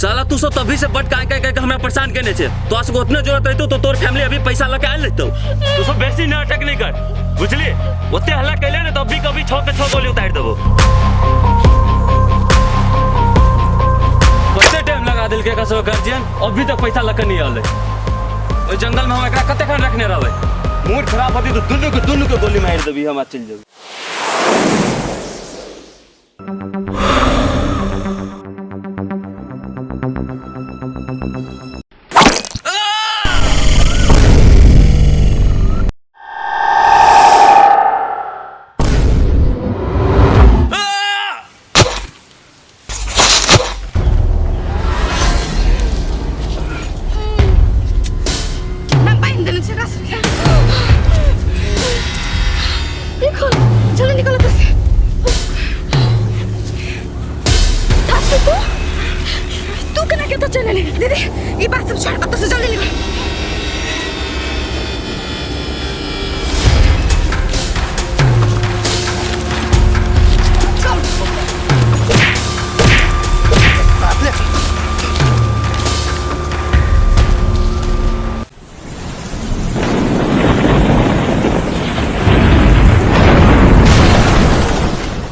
साला तू सब तभी से बट कह हमें परेशान करने छे। तो आज को उतना जरूरत रहती तो तोर फैमिली अभी पैसा लगा आ लेतो। तू सब बेसी नाटक नहीं कर, बुझली? ओते हल्ला कैले ने तो अभी कभी 6 के 6 गोली उतार देबो। कैसे टाइम लगा दिल के कसो गार्जियन अभी तक पैसा लक नहीं आले। ओइ जंगल में हम एकरा कते खान रखने रहबै। मूड खराब होती तो दुनु के गोली मार देबी, हम चल जेबी। दीदी ये बात सब छोड़, अब तो से जल्दी निकल।